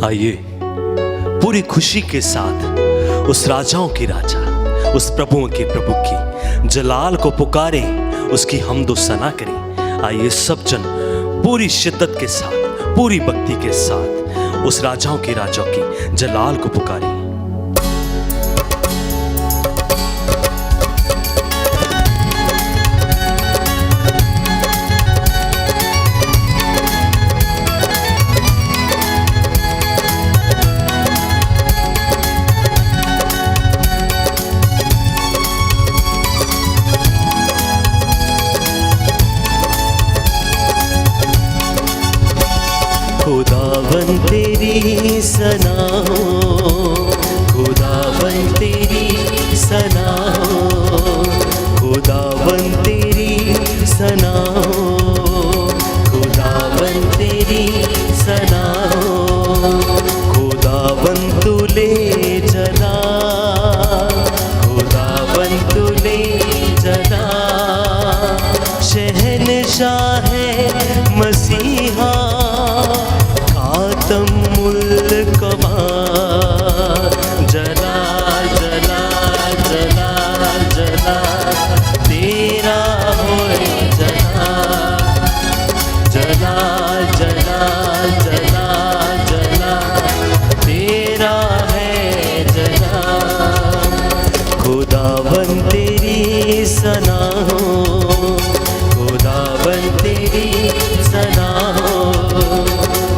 आइए पूरी खुशी के साथ उस राजाओं की राजा, उस प्रभुओं के प्रभु की जलाल को पुकारे, उसकी हमदो सना करें। आइए सब जन पूरी शिद्दत के साथ, पूरी भक्ति के साथ उस राजाओं के राजा की जलाल को पुकारें। खुदावन तेरी सना हो, खुदावन तेरी सना हो, खुदावन तेरी सना हो, खुदावन तेरी सना हो। खुदावन तुले जला, खुदावन तुले जला, शहनशाह है मसीहा, खातम मुल्क जला जला जला जला तेरा हो जला जला जला जला जला तेरा है जला। खुदावन तेरी सना हो, खुदावन तेरी सना हो,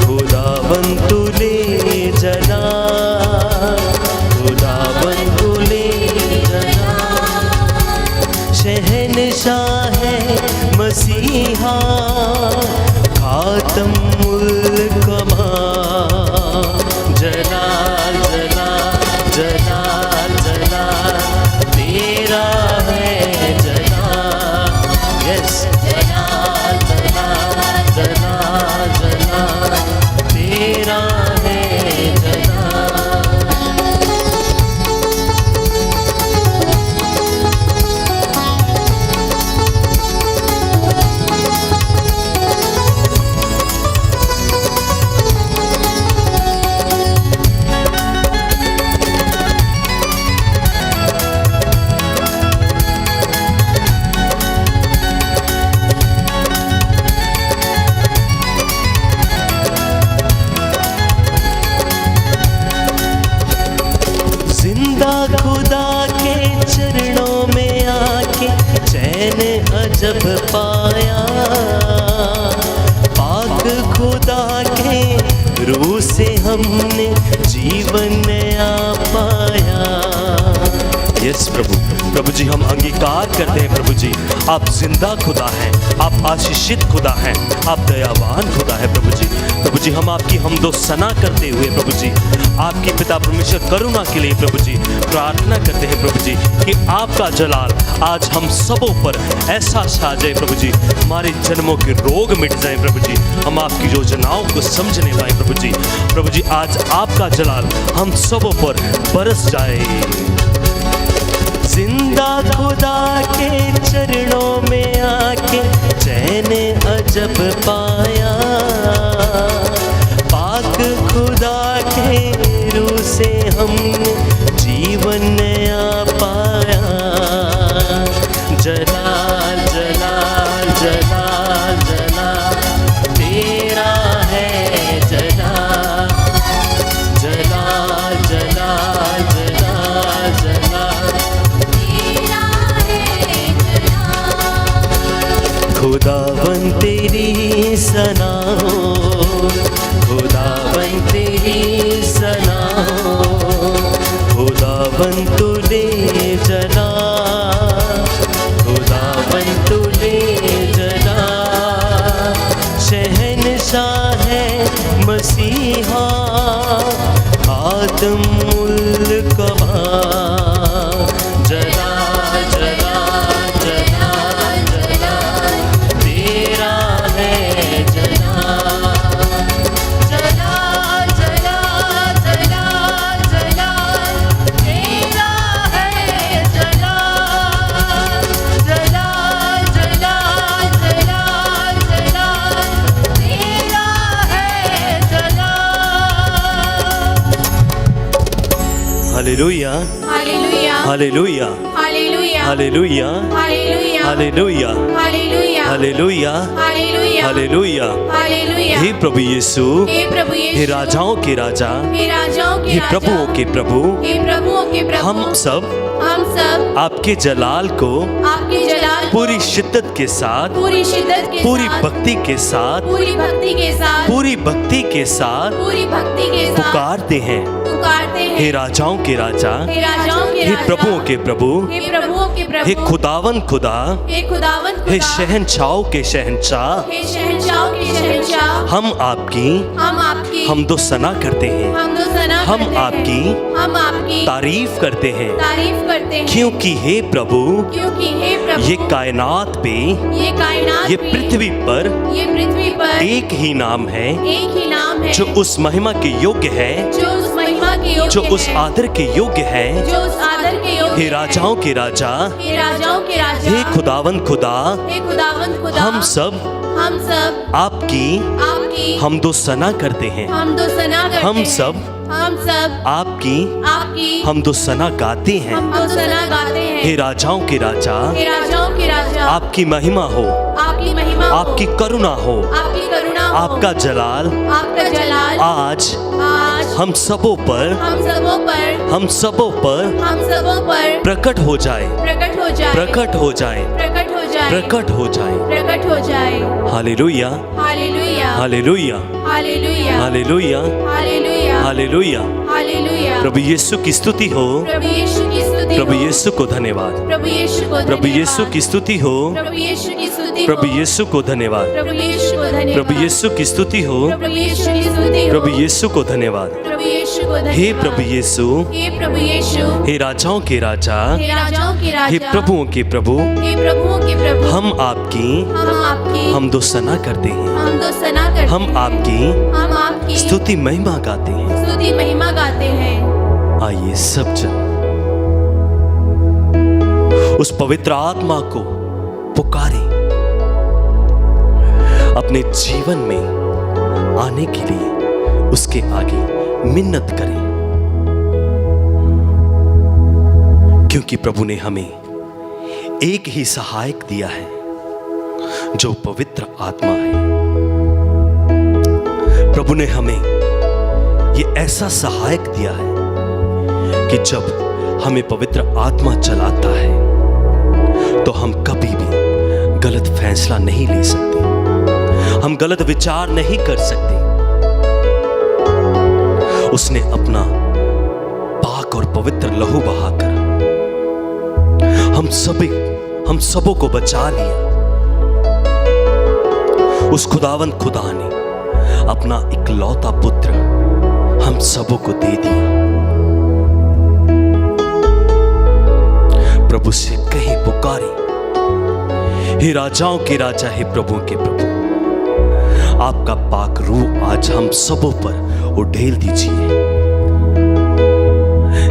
खुदावन तुले जला, खुदावन तुले जला, शहनशाह है मसीहा, खातम मुल्क जला जला जला जला तेरा है जला। यस जला जला जला जला तेरा है जला। खुदा के चरणों में आके चैन अजब पाया, पाक खुदा के रूह से हमने जीवन नया पाया। यस प्रभु जी, हम अंगीकार करते हैं प्रभु जी, आप जिंदा खुदा हैं, आप आशीषित खुदा हैं, आप दयावान खुदा है प्रभु जी। प्रभु जी हम आपकी हमदो सना करते हुए प्रभु जी आपकी पिता परमेश्वर करुणा के लिए प्रभु जी प्रार्थना करते हैं प्रभु जी कि आपका जलाल आज हम सबों पर ऐसा छा जाए प्रभु जी, हमारे जन्मों के रोग मिट जाए प्रभु जी, हम आपकी योजनाओं को समझने पाए प्रभु जी। प्रभु जी आज आपका जलाल हम सबों पर बरस जाए। जिंदा खुदा के चरणों में आके चैन अजब पाया, पाक खुदा के रूह से हमने जीवन नया पाया। जला जला जला जला तेरा है जला, जला जला जला जला खुदावन तेरी सना हो, खुदावन तेरी सना हो, खुदावन तुले जला, खुदावन तुले जला, शहनशाह है मसीहा, खातम मुल्क जला जला जला जला तेरा है जला, जला जला जला जला तेरा है hallelujah hallelujah hallelujah hallelujah hallelujah hallelujah hallelujah hallelujah hallelujah hallelujah hallelujah hallelujah हे प्रभु यीशु, हे प्रभु यीशु, हे राजाओं के राजा, हे राजाओं के हे राजा, प्रभुओं के प्रभु, हे प्रभुओं के प्रभु, हम सब आपके जलाल को आपके जलाल पूरी शिद्दत के साथ, पूरी शिद्दत के पूरी साथ, भक्ति के साथ, पूरी भक्ति के साथ, पूरी भक्ति के साथ पूरी भक्ति के साथ पुकारते हैं। पुकारते हैं। हे राजाओं के राजा, हे राजाओं के हे राजा, प्रभुओं के प्रभु, हे प्रभुओं के प्रभु, हे खुदावन खुदा, हे खुदावन हे खुदा, शहंशाहों के शहंशाह, हे शहंशाहों के शहंशाह, हम आपकी हमदो सना करते हैं। हम आपकी तारीफ करते हैं, क्योंकि हे प्रभु ये कायनात पे, ये पृथ्वी पर एक ही नाम है जो उस महिमा के योग्य है, जो उस आदर के योग्य है। हे राजाओं के राजा, हे खुदावन खुदा, हम सब आपकी हमदो सना करते हैं। हम सब आपकी हमदो सना गाते हैं। हे राजाओं के राजा, आपकी महिमा हो, आपकी करुणा हो, आपका जलाल आज हम सबों पर प्रकट हो जाए, प्रकट हो जाए, प्रकट हो जाए। Hallelujah hallelujah hallelujah hallelujah hallelujah hallelujah hallelujah. Hallelujah. प्रभु यीशु की स्तुति हो, प्रभु यीशु की स्तुति प्रभु हो, यीशु को धन्यवाद, प्रभु यीशु को प्रभु यीशु धन्यवाद, की स्तुति हो, प्रभु यीशु की स्तुति प्रभु हो, यीशु को धन्यवाद, प्रभु यीशु को धन्यवाद, प्रभु यीशु की स्तुति हो, प्रभु यीशु की स्तुति हो, प्रभु यीशु को धन्यवाद। प्रभु यीशु को धन्यवाद। हे प्रभु यीशु, हे प्रभु यीशु, हे राजाओं के राजा, हे राजाओं के राजा, हे प्रभुओं के प्रभु, हे प्रभुओं के प्रभु, हम आपकी आपकी हमदो सना करते हैं। हमदोसना करते हम हैं। आपकी हम आपकी स्तुति महिमा गाते हैं। स्तुति महिमा गाते हैं। आइए सब जन उस पवित्र आत्मा को पुकारें, अपने जीवन में आने के लिए उसके आगे मिन्नत करें, क्योंकि प्रभु ने हमें एक ही सहायक दिया है जो पवित्र आत्मा है। प्रभु ने हमें ये ऐसा सहायक दिया है कि जब हमें पवित्र आत्मा चलाता है तो हम कभी भी गलत फैसला नहीं ले सकते, हम गलत विचार नहीं कर सकते। उसने अपना पाक और पवित्र लहू बहाकर हम सबों को बचा लिया। उस खुदावंद खुदा ने अपना इकलौता पुत्र हम सबों को दे दिया। प्रभु से कहीं पुकारे, हे राजाओं के राजा, हे प्रभुओं के प्रभु, आपका पाक रूह आज हम सबों पर उड़ेल दीजिए।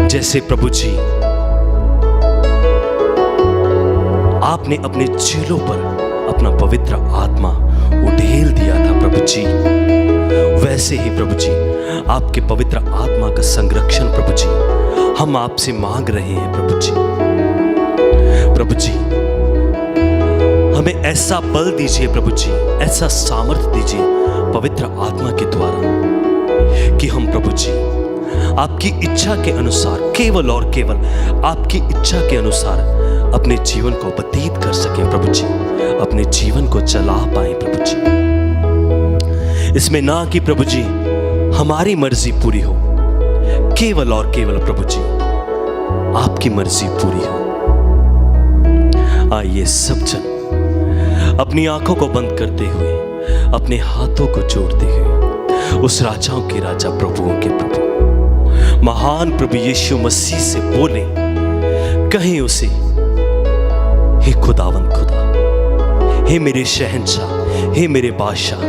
जैसे प्रभु जी आपने अपने चेलों पर अपना पवित्र आत्मा उड़ेल दिया था प्रभु जी, वैसे ही प्रभु जी आपके पवित्र आत्मा का संरक्षण प्रभु जी हम आपसे मांग रहे हैं। प्रभु जी, प्रभु जी हमें ऐसा बल दीजिए प्रभु जी, ऐसा सामर्थ्य दीजिए पवित्र आत्मा के द्वारा कि हम प्रभु जी आपकी इच्छा के अनुसार, केवल और केवल आपकी इच्छा के अनुसार अपने जीवन को व्यतीत कर सकें प्रभु जी, अपने जीवन को चला पाए प्रभु जी। इसमें ना कि प्रभु जी हमारी मर्जी पूरी हो, केवल और केवल प्रभु जी आपकी मर्जी पूरी हो। आइए सब जन अपनी आंखों को बंद करते हुए, अपने हाथों को जोड़ते हुए उस राजाओं के राजा, प्रभुओं के प्रभु, महान प्रभु यीशु मसीह से बोले, कहें उसे, हे खुदावंद खुदा, हे मेरे शहंशाह, हे मेरे बादशाह,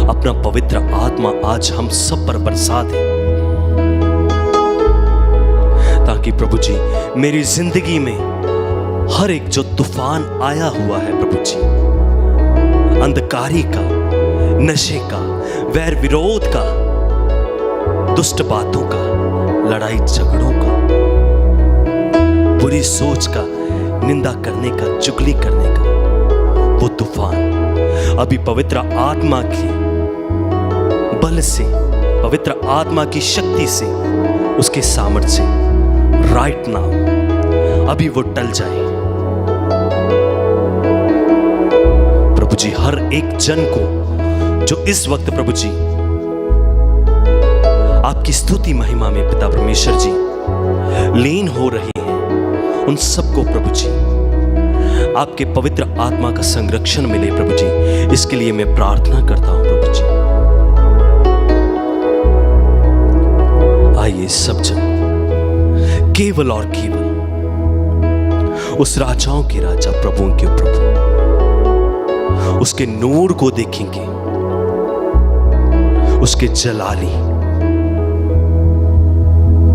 अपना पवित्र आत्मा आज हम सब पर बरसा दे, ताकि प्रभु जी मेरी जिंदगी में हर एक जो तूफान आया हुआ है प्रभु जी, अंधकारी का, नशे का, वैर विरोध का, दुष्ट बातों का, लड़ाई झगड़ों का, बुरी सोच का, निंदा करने का, चुगली करने का वो तूफान अभी पवित्र आत्मा की बल से, पवित्र आत्मा की शक्ति से, उसके सामर्थ्य से राइट नाउ अभी वो टल जाए। प्रभु जी हर एक जन को जो इस वक्त प्रभु जी आपकी स्तुति महिमा में पिता परमेश्वर जी लीन हो रहे हैं, उन सबको प्रभु जी आपके पवित्र आत्मा का संरक्षण मिले प्रभु जी, इसके लिए मैं प्रार्थना करता हूं प्रभु जी। आइए सब जन केवल और केवल उस राजाओं के राजा, प्रभुओं के प्रभु, उसके नूर को देखेंगे, उसके जलाली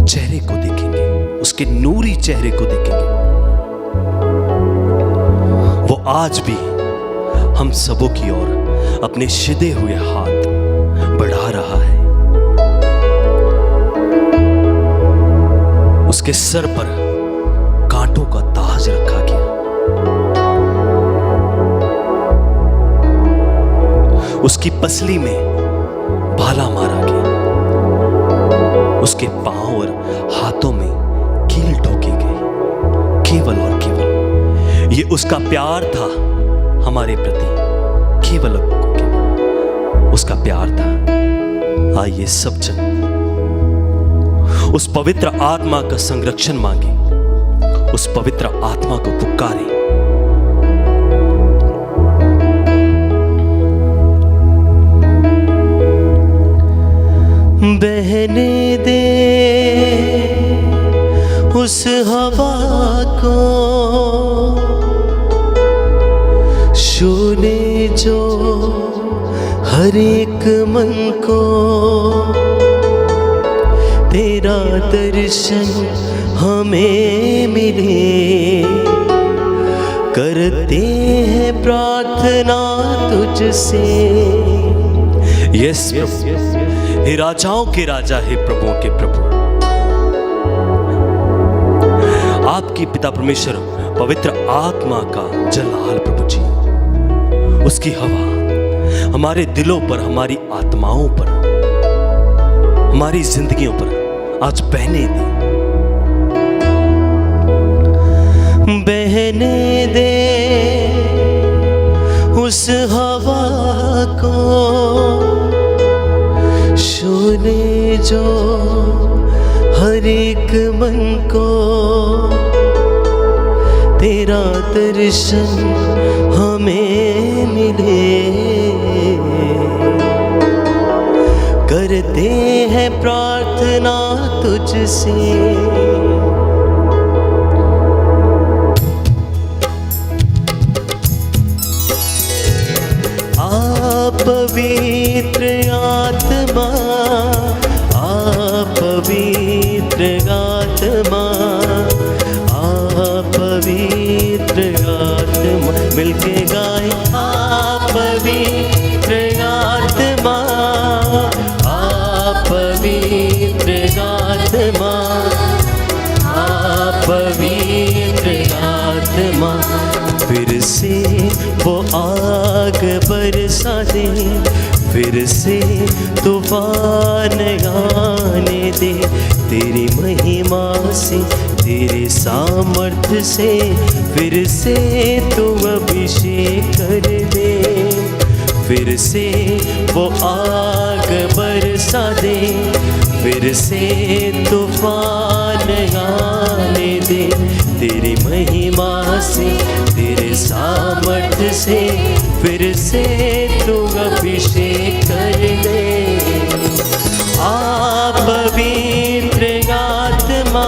चेहरे को देखेंगे, उसके नूरी चेहरे को देखेंगे। वो आज भी हम सबों की ओर अपने सिधे हुए हाथ बढ़ा रहा है। उसके सर पर कांटों का ताज रखा गया, उसकी पसली में भाला मारा गया, उसके पांव और हाथों में कील ठोके गए। केवल और केवल ये उसका प्यार था हमारे प्रति, केवल उसका प्यार था। आइए सब जन उस पवित्र आत्मा का संरक्षण मांगे, उस पवित्र आत्मा को पुकारें। बहने दे उस हवा को, छूने जो हर एक मन को, तेरा दर्शन हमें मिले। करते हैं प्रार्थना तुझसे। यस प्रभु, हे राजाओं के राजा, हे प्रभुओं के प्रभु, आपकी पिता परमेश्वर पवित्र आत्मा का जलाल प्रभु जी, उसकी हवा हमारे दिलों पर, हमारी आत्माओं पर, हमारी जिंदगियों पर आज बहने दे। बहने दे उस हवा को, छूने जो हर एक मन को, तेरा दर्शन हमें मिले। करते हैं प्रार्थना तुझसे। पवित्र आत्मा, पवित्र आत्मा, पवित्र आत्मा, मिलके गाए पवित्र आत्मा, पवित्र आत्मा, पवित्र आत्मा। फिर से वो आग बरसा दे, फिर से तूफान आने दे। तेरी महिमा से, तेरे सामर्थ्य से, फिर से तू अभिषेक कर दे। फिर से वो आग बरसा दे, फिर से तूफान आने दे। तेरी महिमा से, तेरे सामर्थ्य से, फिर से तू अभिषेक कर दे। पवित्र आत्मा,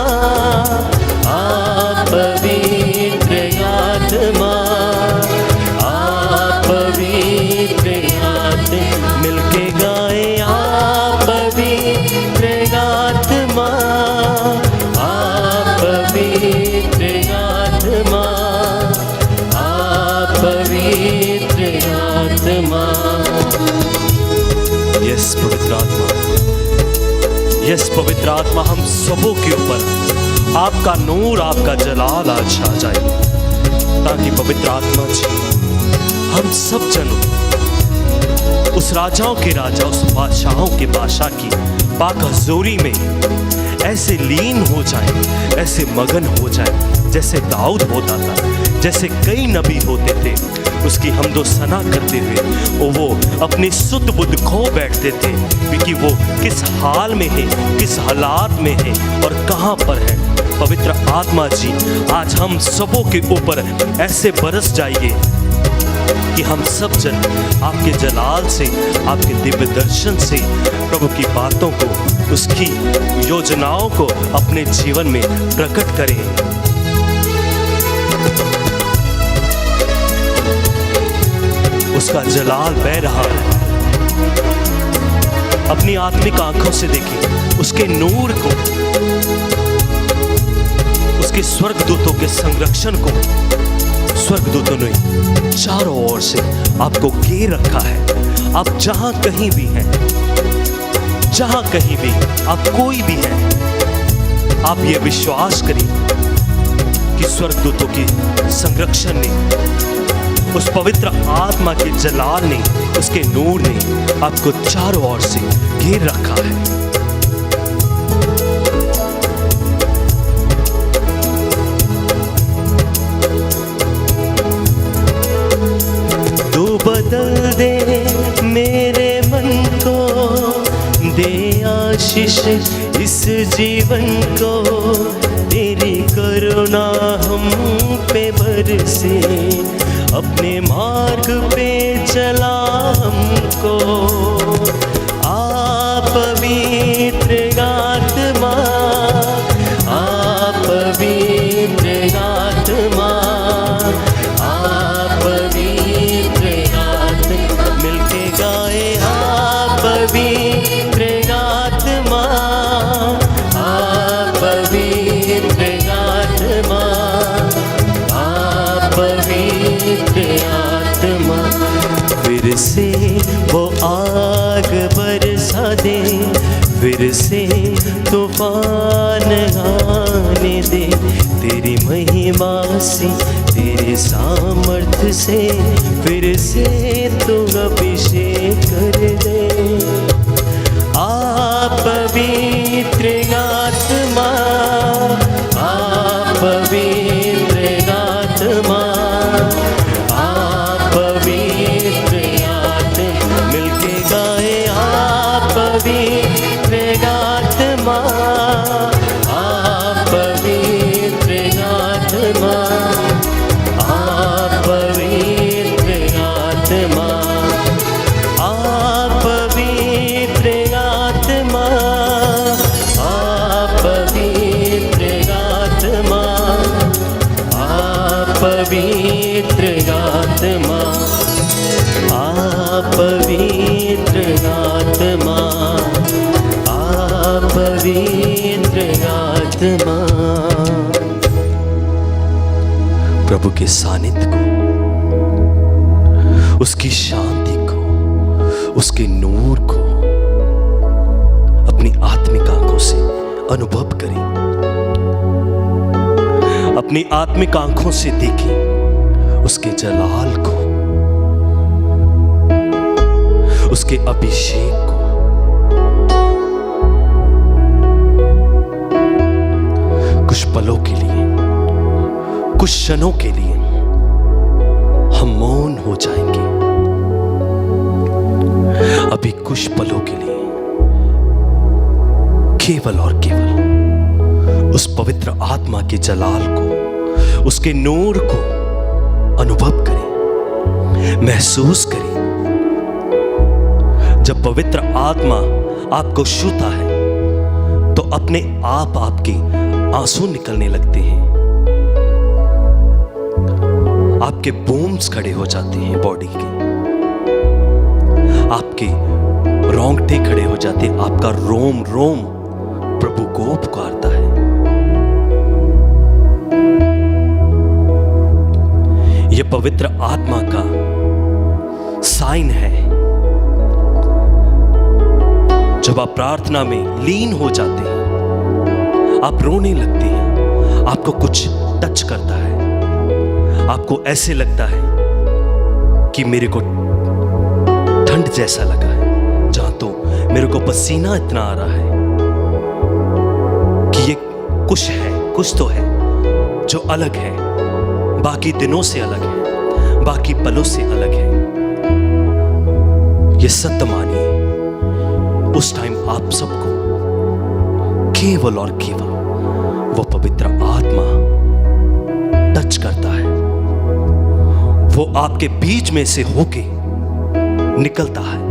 पवित्र आत्मा, पवित्र आत्मा, मिलके गाए पवित्र आत्मा, पवित्र आत्मा, पवित्र आत्मा। यस पवित्र आत्मा, यस पवित्र आत्मा, हम सबों के ऊपर आपका नूर, आपका जलाल आज छा जाए, ताकि पवित्र आत्मा जी हम सब जनों उस राजाओं के राजा, उस बादशाहों के बादशाह की पाक हजूरी में ऐसे लीन हो जाएं, ऐसे मगन हो जाएं जैसे दाऊद होता था, जैसे कई नबी होते थे। उसकी हमदो सना करते हुए वो अपनी सुध बुद्ध खो बैठते थे, क्योंकि वो किस हाल में है, किस हालात में है और कहाँ पर है। पवित्र आत्मा जी आज हम सबों के ऊपर ऐसे बरस जाइए कि हम सब जन आपके जलाल से, आपके दिव्य दर्शन से प्रभु की बातों को, उसकी योजनाओं को अपने जीवन में प्रकट करें। उसका जलाल बह रहा है, अपनी आत्मिक आंखों से देखें उसके नूर को, उसके स्वर्गदूतों के संरक्षण को। स्वर्गदूतों ने चारों ओर से आपको घेर रखा है। आप जहां कहीं भी हैं, जहां कहीं भी आप कोई भी हैं, आप ये विश्वास करें कि स्वर्गदूतों की संरक्षण ने, उस पवित्र आत्मा के जलाल ने, उसके नूर ने आपको चारों ओर से घेर रखा है। बदल दे मेरे मन को, दे आशीष इस जीवन को, तेरी करुणा हम पे बरसे, अपने मार्ग पे चला हमको। आप पवित्र आत्मा, आप पवित्र आत्मा, आप पवित्र आत्मा, मिलके गाए आप पवित्र आत्मा, आप पवित्र आत्मा, आप पवित्र आत्मा। फिर से वो आग बरसा दे, फिर से तूफान आने दे, तेरी महिमा से, तेरे सामर्थ्य से, फिर से तू अभिषेक कर दे। आप पवित्र आत्मा, आप पवित्र आत्मा, आप पवित्र आत्मा, मिलके गाए आप पवित्र आत्मा, आप पवित्र आत्मा, आप पवित्र आत्मा, आप पवित्र आत्मा, आप पवित्र आत्मा, आप पवित्र आत्मा, आप पवित्र आत्मा, आप पवित्र आत्मा। प्रभु के सानिध्य को, उसकी शांति को, उसके नूर को अपनी आत्मिक आंखों से अनुभव करें, अपनी आत्मिक आंखों से देखें उसके जलाल को, उसके अभिषेक को। कुछ पलों के लिए, कुछ क्षणों के लिए हम मौन हो जाएंगे। अभी कुछ पलों के लिए केवल और केवल उस पवित्र आत्मा के जलाल को, उसके नूर को अनुभव करें, महसूस करें। जब पवित्र आत्मा आपको छूता है तो अपने आप आपके आंसू निकलने लगते हैं, आपके बोन्स खड़े हो जाते हैं बॉडी के, आपके रोंगटे खड़े हो जाते हैं, आपका रोम रोम प्रभु को पुकारता है। यह पवित्र आत्मा का साइन है जब आप प्रार्थना में लीन हो जाते हैं, आप रोने लगते हैं, आपको कुछ टच करता है, आपको ऐसे लगता है कि मेरे को ठंड जैसा लगा है, जहां तो मेरे को पसीना इतना आ रहा है कि ये कुछ तो है जो अलग है, बाकी दिनों से अलग है, बाकी पलों से अलग है। ये सत्य मानिए, उस टाइम आप सबको केवल और केवल वो पवित्र आत्मा टच करता है, वो आपके बीच में से होके निकलता है।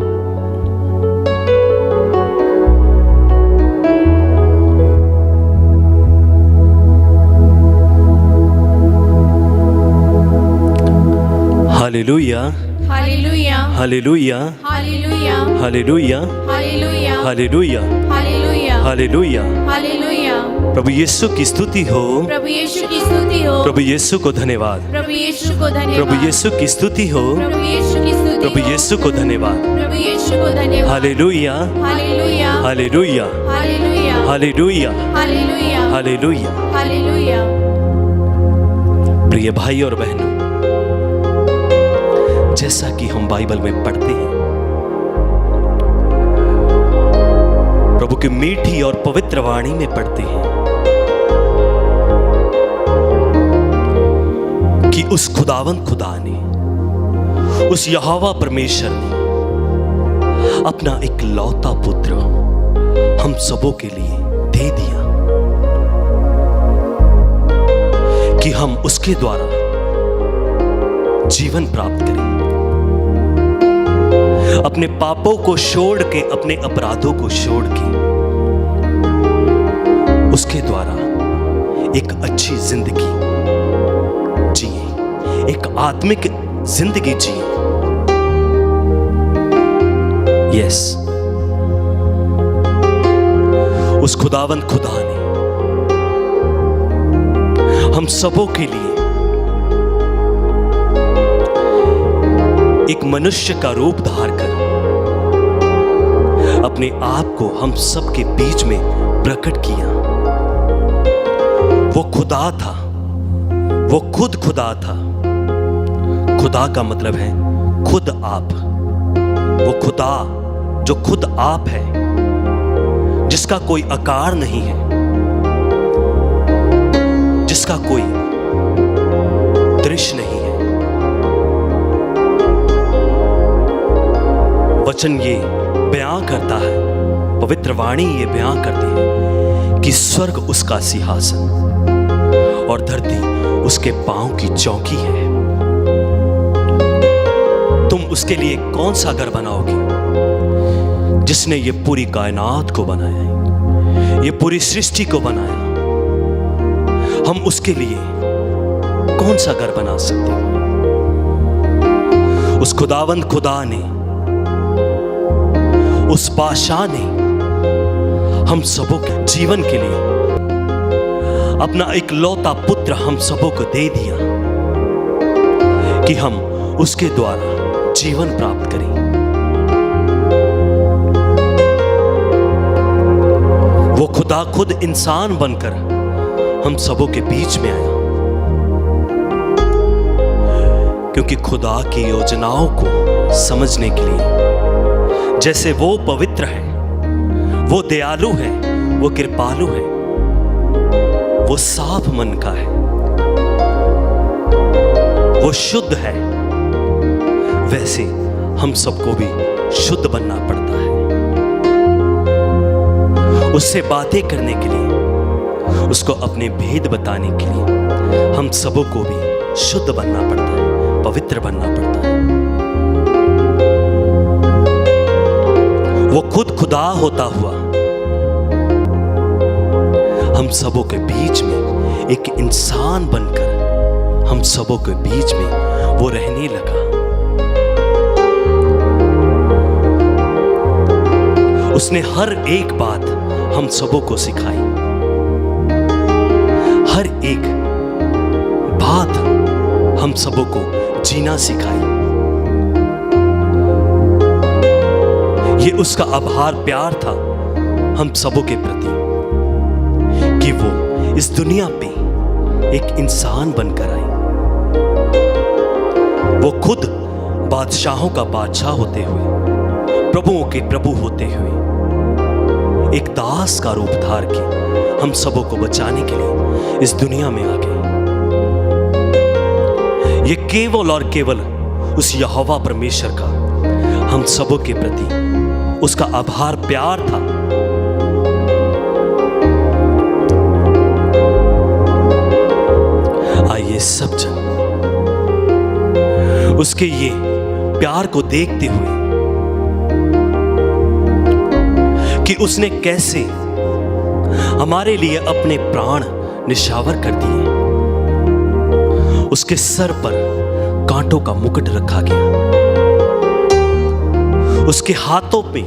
Hallelujah, hallelujah, hallelujah, hallelujah, hallelujah, hallelujah, hallelujah, hallelujah, hallelujah. Hallelujah. प्रभु यीशु की स्तुति हो, प्रभु यीशु की स्तुति हो, प्रभु यीशु को धन्यवाद, प्रभु यीशु को धन्यवाद, प्रभु यीशु की स्तुति हो, प्रभु यीशु की स्तुति प्रभु हो, यीशु को धन्यवाद। प्रभु यीशु को धन्यवाद। Hallelujah, hallelujah, hallelujah, hallelujah, hallelujah, hallelujah, hallelujah. Hallelujah. प्रिय भाई और बहनों, जैसा कि हम बाइबल में पढ़ते हैं, प्रभु की मीठी और पवित्र वाणी में पढ़ते हैं कि उस खुदावंद खुदा ने, उस यहोवा परमेश्वर ने अपना एक लौता पुत्र हम सबों के लिए दे दिया कि हम उसके द्वारा जीवन प्राप्त करें, अपने पापों को छोड़ के, अपने अपराधों को छोड़ के उसके द्वारा एक अच्छी जिंदगी जिए, एक आत्मिक जिंदगी जिए। यस, उस खुदावंद खुदा ने हम सबों के लिए एक मनुष्य का रूप धार कर अपने आप को हम सबके बीच में प्रकट किया। वो खुदा था, वो खुद खुदा था। खुदा का मतलब है खुद आप। वो खुदा जो खुद आप है, जिसका कोई आकार नहीं है, जिसका कोई दृश्य नहीं है। वचन ये बयां करता है, पवित्र वाणी ये बयां करती है कि स्वर्ग उसका सिंहासन और धरती उसके पांव की चौकी है। तुम उसके लिए कौन सा घर बनाओगे, जिसने ये पूरी कायनात को बनाया है, ये पूरी सृष्टि को बनाया। हम उसके लिए कौन सा घर बना सकते हैं? उस खुदावंद खुदा ने, उस बादशाह ने हम सबों के जीवन के लिए अपना एक लौता पुत्र हम सबों को दे दिया कि हम उसके द्वारा जीवन प्राप्त करें। वो खुदा खुद इंसान बनकर हम सबों के बीच में आया, क्योंकि खुदा की योजनाओं को समझने के लिए, जैसे वो पवित्र है, वो दयालु है, वो कृपालु है, वो साफ मन का है, वो शुद्ध है, वैसे हम सबको भी शुद्ध बनना पड़ता है। उससे बातें करने के लिए, उसको अपने भेद बताने के लिए हम सबों को भी शुद्ध बनना पड़ता है, पवित्र बनना पड़ता है। वो खुद खुदा होता हुआ हम सबों के बीच में एक इंसान बनकर हम सबों के बीच में वो रहने लगा। उसने हर एक बात हम सबों को सिखाई, हर एक बात हम सबों को जीना सिखाई। ये उसका आभार प्यार था हम सबों के प्रति कि वो इस दुनिया पे एक इंसान बनकर आई। वो खुद बादशाहों का बादशाह होते हुए, प्रभुओं के प्रभु होते हुए एक दास का रूप धार के हम सबों को बचाने के लिए इस दुनिया में आ गए। ये केवल और केवल उस यहोवा परमेश्वर का हम सबों के प्रति उसका आभार प्यार था। आइए सब जन उसके ये प्यार को देखते हुए कि उसने कैसे हमारे लिए अपने प्राण निशावर कर दिए। उसके सर पर कांटों का मुकुट रखा गया, उसके हाथों पे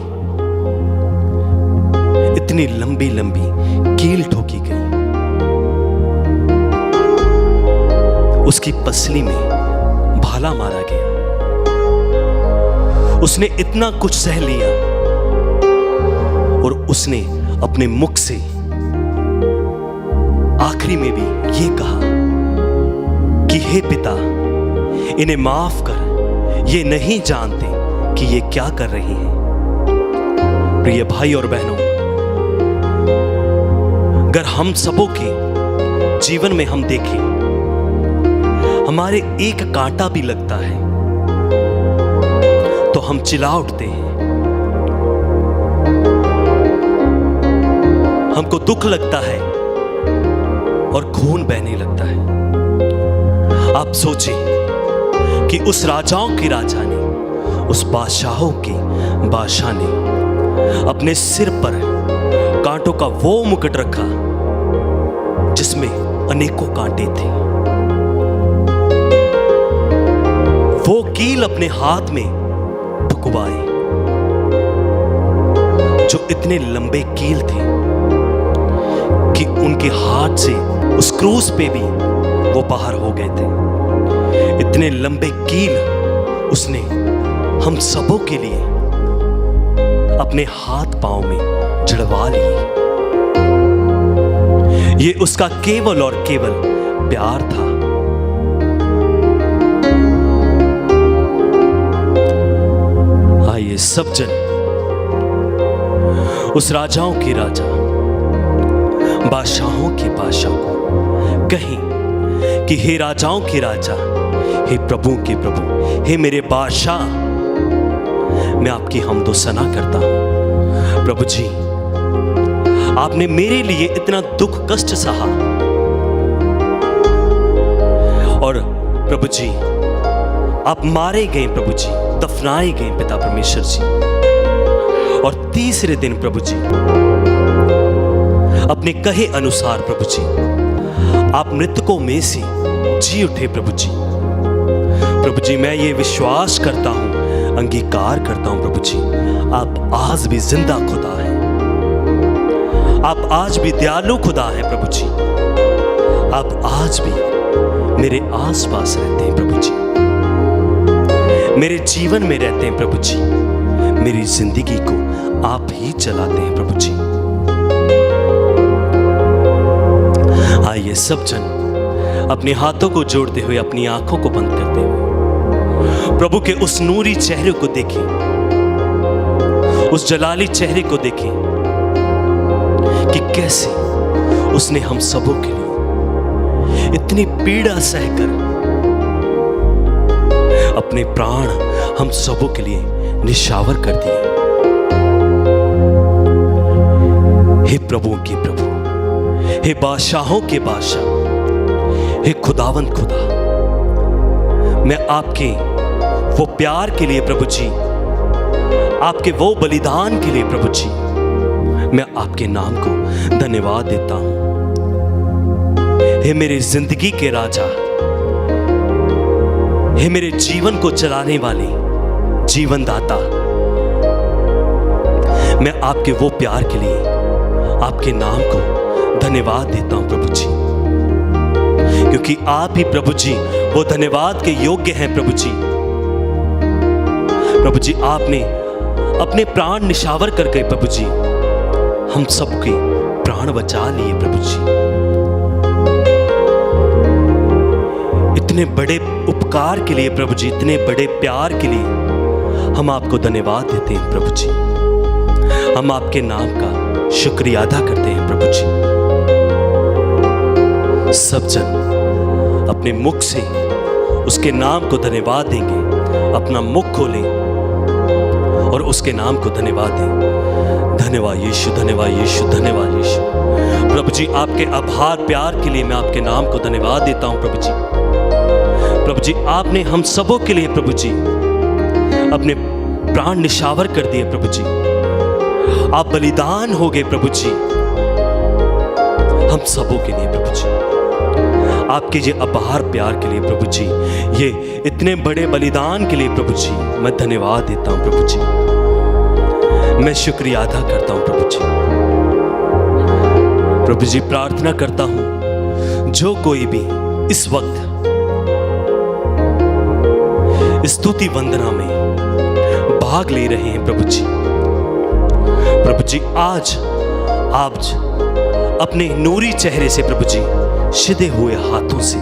इतनी लंबी लंबी कील ठोकी गई, उसकी पसली में भाला मारा गया। उसने इतना कुछ सह लिया और उसने अपने मुख से आखिरी में भी ये कहा कि हे पिता, इन्हें माफ कर, ये नहीं जानते कि ये क्या कर रहे हैं। प्रिय भाई और बहनों, अगर हम सबों के जीवन में हम देखें, हमारे एक कांटा भी लगता है तो हम चिल्ला उठते हैं, हमको दुख लगता है और खून बहने लगता है। आप सोचिए कि उस राजाओं के राजा ने, उस बादशाहों के बादशाह ने अपने सिर पर कांटों का वो मुकुट रखा जिसमें अनेकों कांटे थे। वो कील अपने हाथ में ठुकवाए जो इतने लंबे कील थे कि उनके हाथ से उस क्रूस पे भी वो बाहर हो गए थे। इतने लंबे कील उसने हम सबों के लिए अपने हाथ पांव में जड़वा लिए। ये उसका केवल और केवल प्यार था। आइए सब जन उस राजाओं के राजा, बादशाहों के बादशाह को कहें कि हे राजाओं के राजा, हे प्रभु के प्रभु, हे मेरे बादशाह, मैं आपकी हमदो सना करता हूं। प्रभु जी, आपने मेरे लिए इतना दुख कष्ट सहा और प्रभु जी आप मारे गए, प्रभु जी दफनाए गए पिता परमेश्वर जी, और तीसरे दिन प्रभु जी अपने कहे अनुसार प्रभु जी आप मृतकों में से जी उठे। प्रभु जी, प्रभु जी मैं ये विश्वास करता हूं, अंगीकार करता हूं प्रभु जी, आप आज भी जिंदा खुदा है, आप आज भी दयालु खुदा है प्रभु जी, आप आज भी मेरे आसपास रहते हैं प्रभु जी, मेरे जीवन में रहते हैं प्रभु जी, मेरी जिंदगी को आप ही चलाते हैं प्रभु जी। आइए सब जन अपने हाथों को जोड़ते हुए, अपनी आंखों को बंद करते हुए प्रभु के उस नूरी चेहरे को देखें, उस जलाली चेहरे को देखें कि कैसे उसने हम सबों के लिए इतनी पीड़ा सहकर अपने प्राण हम सबों के लिए निशावर कर दिए। हे प्रभु के प्रभु, हे बादशाहों के बादशाह, हे खुदावंद खुदा, मैं आपके वो प्यार के लिए प्रभु जी, आपके वो बलिदान के लिए प्रभु जी, मैं आपके नाम को धन्यवाद देता हूं। हे मेरे जिंदगी के राजा, हे मेरे जीवन को चलाने वाले जीवन दाता, मैं आपके वो प्यार के लिए आपके नाम को धन्यवाद देता हूं प्रभु जी, क्योंकि आप ही प्रभु जी वो धन्यवाद के योग्य हैं प्रभु जी। प्रभु जी आपने अपने प्राण निशावर कर गए प्रभु जी, हम सबके प्राण बचा लिए प्रभु जी। इतने बड़े उपकार के लिए प्रभु जी, इतने बड़े प्यार के लिए हम आपको धन्यवाद देते हैं प्रभु जी। हम आपके नाम का शुक्रिया अदा करते हैं प्रभु जी। सब जन अपने मुख से उसके नाम को धन्यवाद देंगे, अपना मुख खोलें और उसके नाम को धन्यवाद दें। धन्यवाद यीशु, धन्यवाद यीशु, धन्यवाद यीशु। प्रभु जी आपके आभार प्यार के लिए मैं आपके नाम को धन्यवाद देता हूं प्रभु जी। प्रभु जी आपने हम सबों के लिए प्रभु जी अपने प्राण निशावर कर दिए प्रभु जी। आप बलिदान हो गए प्रभु जी हम सबों के लिए प्रभु जी। आपके ये आभार प्यार के लिए प्रभु जी, ये इतने बड़े बलिदान के लिए प्रभु जी मैं धन्यवाद देता हूं प्रभु जी। मैं शुक्रिया अदा करता हूं प्रभु जी। प्रभु जी प्रार्थना करता हूं जो कोई भी इस वक्त स्तुति वंदना में भाग ले रहे हैं प्रभु जी, प्रभु जी आज आप अपने नूरी चेहरे से प्रभु जी सिधे हुए हाथों से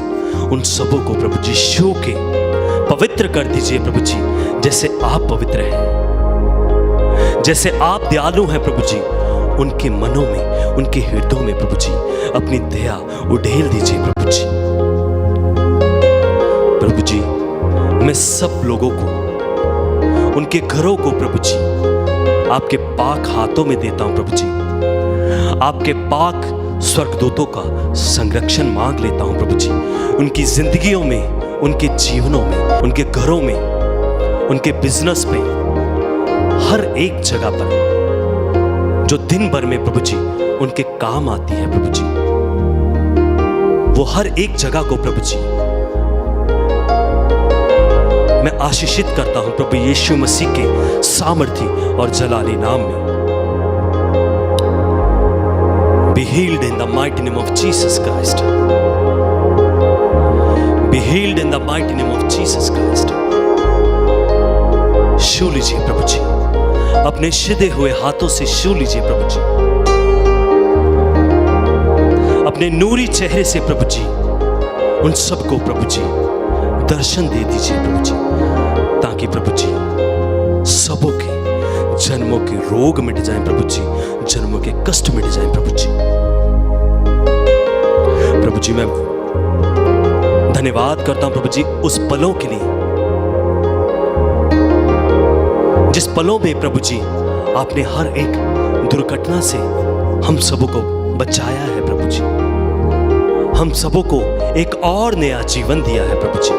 उन सबों को प्रभु जी छू के पवित्र कर दीजिए प्रभु जी। जैसे आप पवित्र हैं, जैसे आप दयालु हैं प्रभु जी, उनके मनों में उनके हृदयों में प्रभु जी अपनी दया उड़ेल दीजिए प्रभु जी। प्रभु जी मैं सब लोगों को उनके घरों को प्रभु जी आपके पाक हाथों में देता हूं प्रभु जी। आपके पाक स्वर्गदूतों का संरक्षण मांग लेता हूं प्रभु जी। उनकी जिंदगियों में, उनके जीवनों में, उनके घरों में, उनके बिजनेस में, हर एक जगह पर जो दिन भर में प्रभु जी उनके काम आती है प्रभु जी, वो हर एक जगह को प्रभु जी मैं आशीषित करता हूं प्रभु यीशु मसीह के सामर्थी और जलाली नाम में। Be healed in the mighty name of Jesus Christ. Be healed in the mighty name of Jesus Christ. छू लीजिए प्रभु जी, अपने सिधे हुए हाथों से छू लीजिए प्रभु जी। अपने नूरी चेहरे से प्रभु जी उन सबको प्रभु जी दर्शन दे दीजिए प्रभु जी, ताकि प्रभु जी सबों के जन्मों के रोग मिट जाएं प्रभु जी, जन्मों के कष्ट मिट जाएं प्रभु जी। प्रभु जी मैं धन्यवाद करता हूं प्रभु जी उस पलों के लिए जिस पलों में प्रभु जी आपने हर एक दुर्घटना से हम सबों को बचाया है प्रभु जी। हम सबों को एक और नया जीवन दिया है प्रभु जी।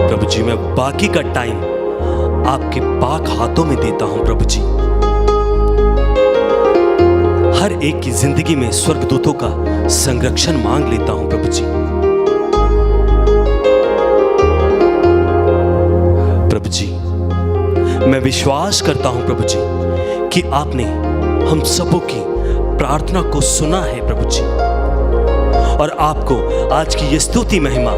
प्रभु जी मैं बाकी का टाइम आपके पाक हाथों में देता हूं प्रभु जी। हर एक की जिंदगी में स्वर्गदूतों का संरक्षण मांग लेता हूं प्रभु जी। प्रभु जी मैं विश्वास करता हूं प्रभु जी कि आपने हम सबों की प्रार्थना को सुना है प्रभु जी, और आपको आज की ये स्तुति महिमा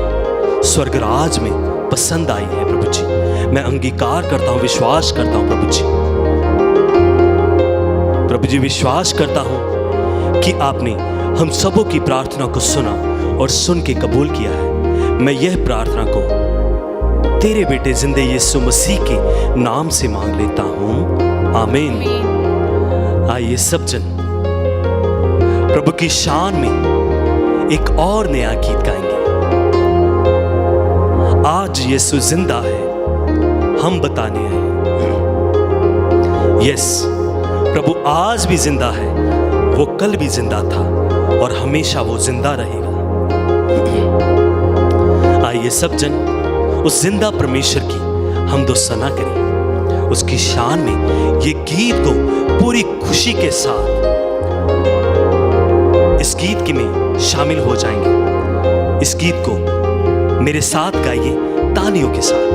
स्वर्गराज में पसंद आई है प्रभु जी। मैं अंगीकार करता हूं, विश्वास करता हूं प्रभु जी। प्रभु जी विश्वास करता हूं कि आपने हम सबों की प्रार्थना को सुना और सुन के कबूल किया है। मैं यह प्रार्थना को तेरे बेटे जिंदे यीशु मसीह के नाम से मांग लेता हूं, आमीन। आइए सब जन प्रभु की शान में एक और नया गीत गाएंगे। आज यीशु जिंदा है, हम बताने आए। यस, प्रभु आज भी जिंदा है, वो कल भी जिंदा था और हमेशा वो जिंदा रहेगा। आइए सब जन उस जिंदा परमेश्वर की हमदो सना करें, उसकी शान में ये गीत को पूरी खुशी के साथ इस गीत के में शामिल हो जाएंगे। इस गीत को मेरे साथ गाइए तालियों के साथ।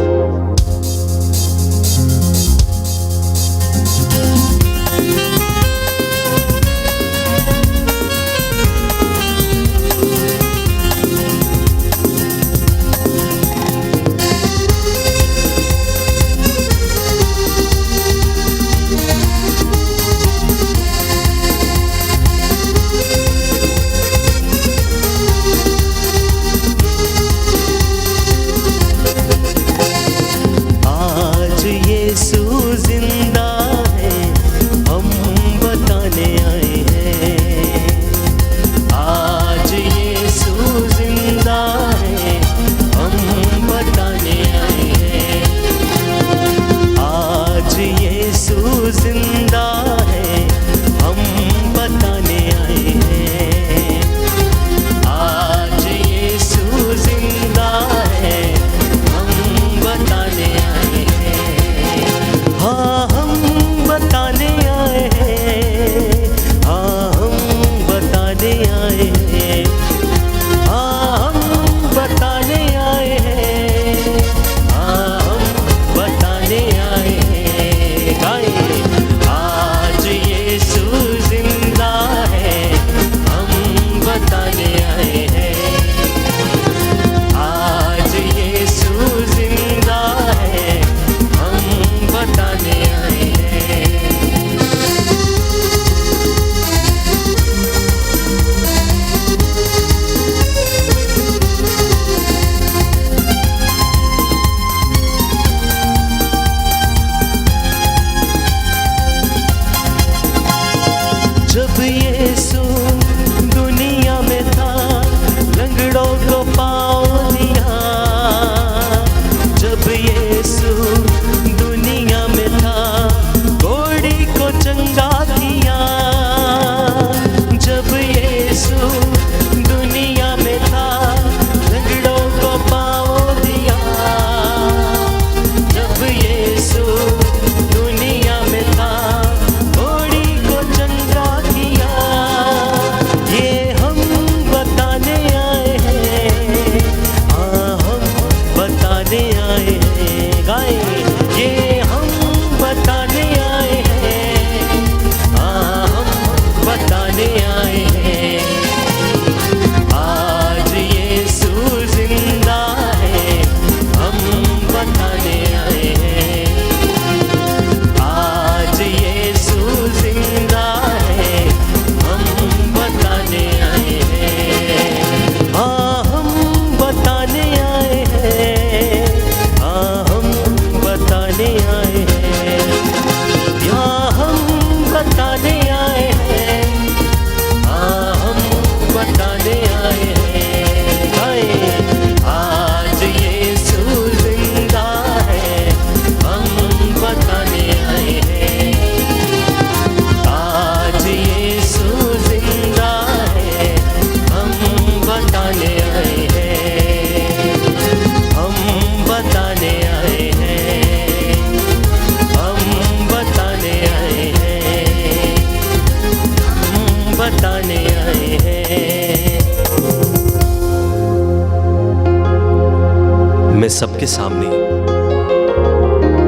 आए हैं, गाए ये हम बताने आए हैं, हाँ हम बताने आए हैं। आज यीशु जिंदा है, हम बताने आए हैं। आज यीशु जिंदा है, हम बताने आए हैं। हाँ हम बताने आए हैं, हाँ हम बताने आए हैं, यहाँ हम बताने आए हैं, हाँ हम बताने आए हैं। हाय आज यीशु जिंदा है, हम बताने आए हैं। आज यीशु जिंदा है, हम बताने आए हैं। हम बताने आए हैं, हम बताने आए हैं, हम बताने आए हैं। मैं सबके सामने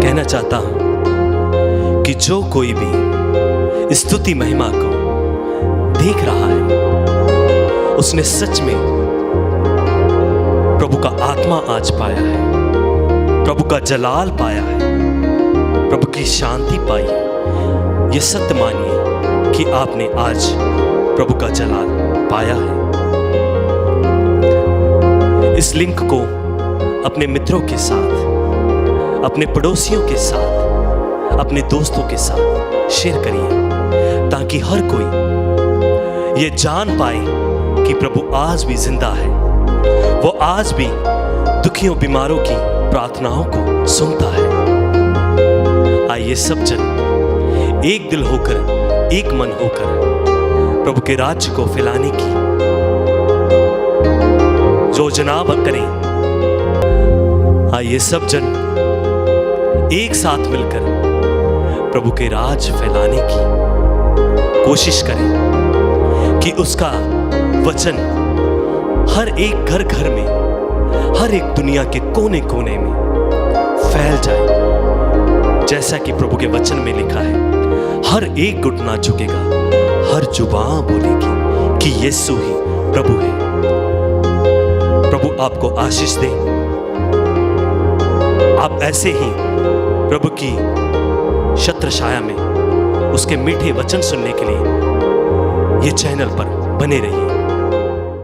कहना चाहता हूं कि जो कोई भी स्तुति महिमा को देख रहा है, उसने सच में प्रभु का आत्मा आज पाया है, प्रभु का जलाल पाया है, प्रभु की शांति पाई है। ये सत्य मानिए कि आपने आज प्रभु का जलाल पाया है। इस लिंक को अपने मित्रों के साथ, अपने पड़ोसियों के साथ, अपने दोस्तों के साथ शेयर करिए, ताकि हर कोई ये जान पाए कि प्रभु आज भी जिंदा है। वो आज भी दुखियों बीमारों की प्रार्थनाओं को सुनता है। आइए सब जन एक दिल होकर, एक मन होकर प्रभु के राज्य को फैलाने की योजना करें। आइए सब जन एक साथ मिलकर प्रभु के राज फैलाने की कोशिश करें कि उसका वचन हर एक घर घर में, हर एक दुनिया के कोने कोने में फैल जाए। जैसा कि प्रभु के वचन में लिखा है, हर एक घुटना झुकेगा, हर जुबान बोलेगी कि यीशु ही प्रभु है। प्रभु आपको आशीष दे। आप ऐसे ही प्रभु की छत्र छाया में उसके मीठे वचन सुनने के लिए ये चैनल पर बने रहिए।